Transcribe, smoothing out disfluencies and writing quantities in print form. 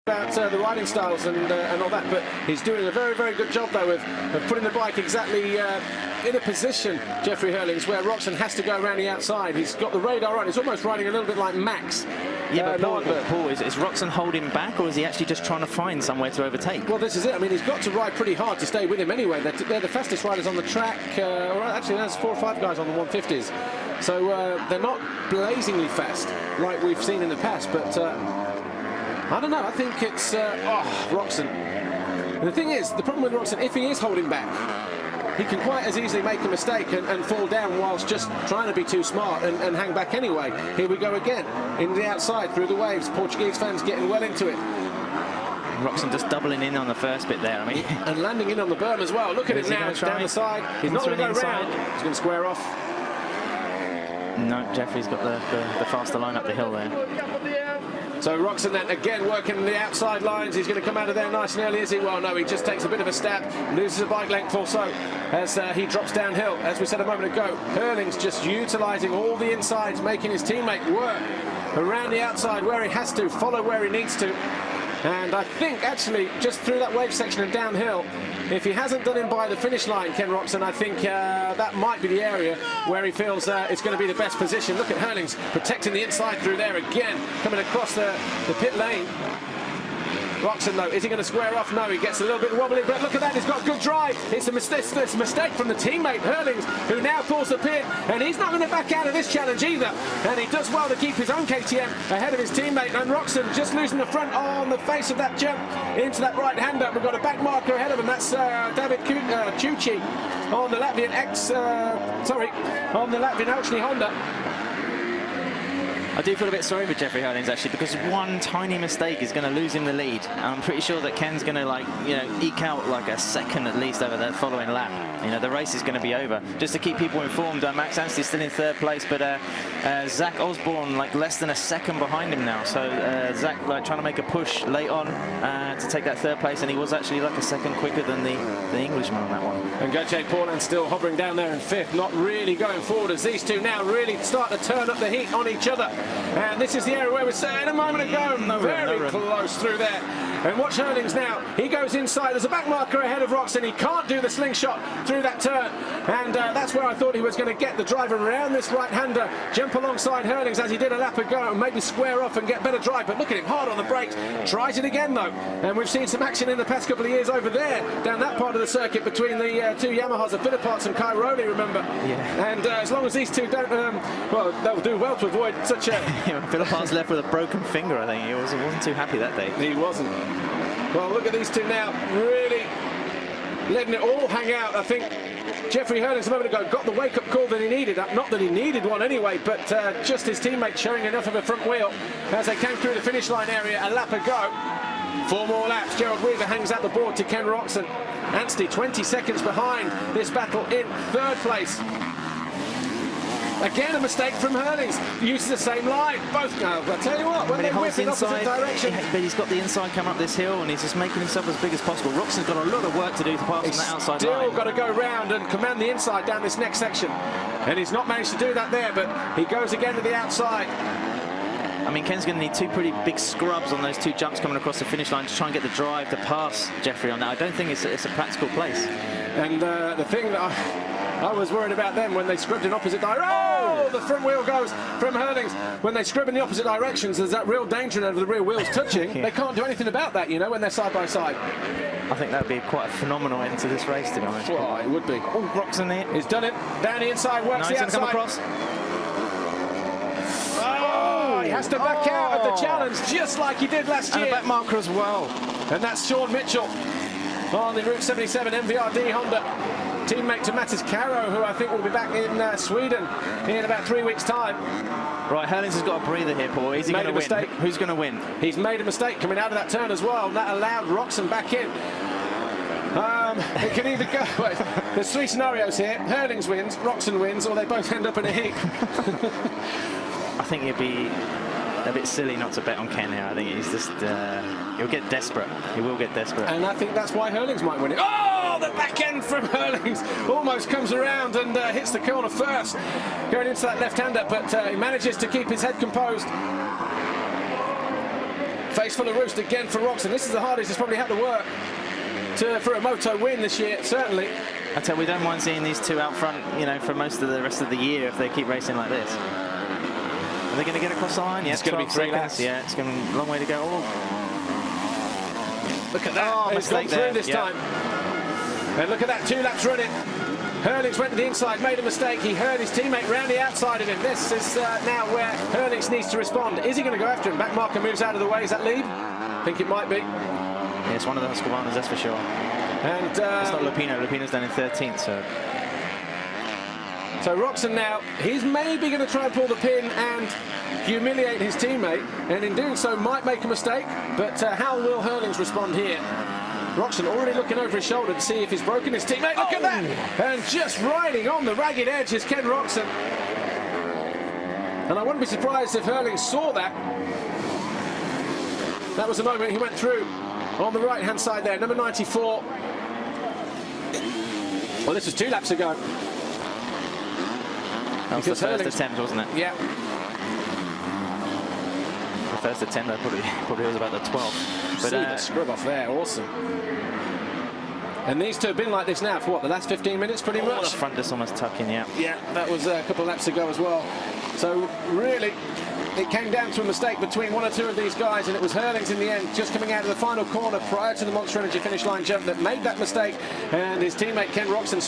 about the riding styles and all that, but he's doing a very, very good job though of putting the bike exactly in a position, Jeffrey Herlings, where Roczen has to go around the outside. He's got the radar on. He's almost riding a little bit like Max. Yeah, but Paul, is Roczen holding back, or is he actually just trying to find somewhere to overtake? Well, this is it. I mean, he's got to ride pretty hard to stay with him anyway. They're the fastest riders on the track. Or actually, there's 4 or 5 guys on the 150s. So they're not blazingly fast like we've seen in the past, but I don't know. I think it's Roczen. The thing is, the problem with Roczen, if he is holding back, he can quite as easily make a mistake and fall down whilst just trying to be too smart and hang back anyway. Here we go again, in the outside, through the waves. Portuguese fans getting well into it. Roczen just doubling in on the first bit there, I mean. And landing in on the berm as well. Look at it now, it's down the side. He's not going to go round. He's going to square off. No, Jeffrey's got the faster line up the hill there. So Roczen then again working the outside lines. He's going to come out of there nice and early, is he? Well, no, he just takes a bit of a stab, loses a bike length or so as he drops downhill. As we said a moment ago, Herlings just utilising all the insides, making his teammate work around the outside where he has to, follow where he needs to. And I think actually just through that wave section and downhill, if he hasn't done him by the finish line, Ken Roczen, I think that might be the area where he feels it's going to be the best position. Look at Herlings protecting the inside through there again, coming across the pit lane. Roczen, though, is he going to square off? No, he gets a little bit wobbly, but look at that, he's got good drive. It's a mistake from the teammate, Herlings, who now pulls the pin, and he's not going to back out of this challenge either. And he does well to keep his own KTM ahead of his teammate, and Roczen just losing the front on the face of that jump into that right-hander. We've got a back marker ahead of him, that's David Cucci on the Latvian on the Latvian Elchny Honda. I do feel a bit sorry for Jeffrey Herlings actually, because one tiny mistake is going to lose him the lead. And I'm pretty sure that Ken's going to, like, you know, eke out like a second at least over that following lap. You know, the race is going to be over. Just to keep people informed, Max Anstey's still in 3rd place, but Zach Osborne like less than a second behind him now. So Zach like trying to make a push late on to take that 3rd place, and he was actually like a second quicker than the Englishman on that one. And Gauthier Paulin still hovering down there in 5th, not really going forward as these two now really start to turn up the heat on each other. And this is the area where we were saying a moment ago, very close through there. And watch Herlings now, he goes inside, there's a back marker ahead of Roczen, he can't do the slingshot through that turn, and that's where I thought he was going to get the driver around this right-hander, jump alongside Herlings as he did a lap ago, and maybe square off and get better drive, but look at him, hard on the brakes, tries it again though, and we've seen some action in the past couple of years over there, down that part of the circuit between the 2 Yamahas of Philipparts and Cairoli, remember? Yeah. And as long as these two don't, well, they'll do well to avoid such a... Philipparts left with a broken finger, I think. He wasn't too happy that day. He wasn't. Well, look at these two now, really letting it all hang out. I think Jeffrey Herlings a moment ago got the wake-up call that he needed. Not that he needed one anyway, but just his teammate showing enough of a front wheel as they came through the finish line area a lap ago. 4 more laps. Gerald Weaver hangs out the board to Ken Roczen. Anstey 20 seconds behind this battle in 3rd place. Again, a mistake from Herlings. Uses the same line. Both now. I'll tell you what, when they whip in opposite direction. But he's got the inside coming up this hill, and he's just making himself as big as possible. Roczen's got a lot of work to do to pass on that outside line. Still got to go round and command the inside down this next section. And he's not managed to do that there, but he goes again to the outside. I mean, Ken's going to need 2 pretty big scrubs on those 2 jumps coming across the finish line to try and get the drive to pass Jeffrey on that. I don't think it's a practical place. And the thing that I was worried about them when they scrubbed in opposite directions. Oh, the front wheel goes from Herlings. When they scrub in the opposite directions, there's that real danger of the rear wheels touching. Yeah. They can't do anything about that, you know, when they're side by side. I think that would be quite a phenomenal end to this race, to be honest. Well, it would be. Oh, Roczen there. He's done it. Down the inside, works the outside. Come across. Oh, he has to back out of the challenge, just like he did last year. And a back marker as well. And that's Sean Mitchell on the Route 77 MVRD Honda. Teammate to Mattis Caro, who I think will be back in Sweden in about 3 weeks' time. Right, Herlings has got a breather here, Paul. Is he going to win? Who's going to win? He's made a mistake coming out of that turn as well, and that allowed Roczen back in. It can either go... Wait, there's 3 scenarios here. Herlings wins, Roczen wins, or they both end up in a heap. I think it'd be a bit silly not to bet on Ken here. I think he's just... he'll get desperate. He will get desperate. And I think that's why Herlings might win it. Oh, the back end from Herlings almost comes around and hits the corner first, going into that left-hander, but he manages to keep his head composed. Face full of roost again for Roczen. This is the hardest he's probably had to work for a moto win this year, certainly. I tell you, we don't mind seeing these two out front, you know, for most of the rest of the year if they keep racing like this. Are they going to get across the line? Yeah, it's going to be 3 laps. Yeah, it's going to be a long way to go. Oh. Look at that. Oh, it's gone through this time. And look at that, 2 laps running. Herlings went to the inside, made a mistake. He heard his teammate round the outside of him. This is now where Herlings needs to respond. Is he going to go after him? Back marker moves out of the way. Is that lead? I think it might be. Yeah, it's one of the Husqvarnas, that's for sure. And it's not Lupino. Lupino's down in 13th, so. So Roczen now, he's maybe going to try and pull the pin and humiliate his teammate, and in doing so might make a mistake. But how will Herlings respond here? Roczen already looking over his shoulder to see if he's broken his teammate. Look at that! And just riding on the ragged edge is Ken Roczen. And I wouldn't be surprised if Herlings saw that. That was the moment he went through on the right-hand side there, number 94. Well, this was 2 laps ago. That was the first attempt, wasn't it? Yeah. The first attempt, probably was about the 12th. But see the scrub off there, awesome. And these two have been like this now for what, the last 15 minutes pretty much? The front just almost tucking, yeah. Yeah, that was a couple of laps ago as well. So really, it came down to a mistake between 1 or 2 of these guys, and it was Herlings in the end, just coming out of the final corner prior to the Monster Energy finish line jump, that made that mistake, and his teammate Ken Roczen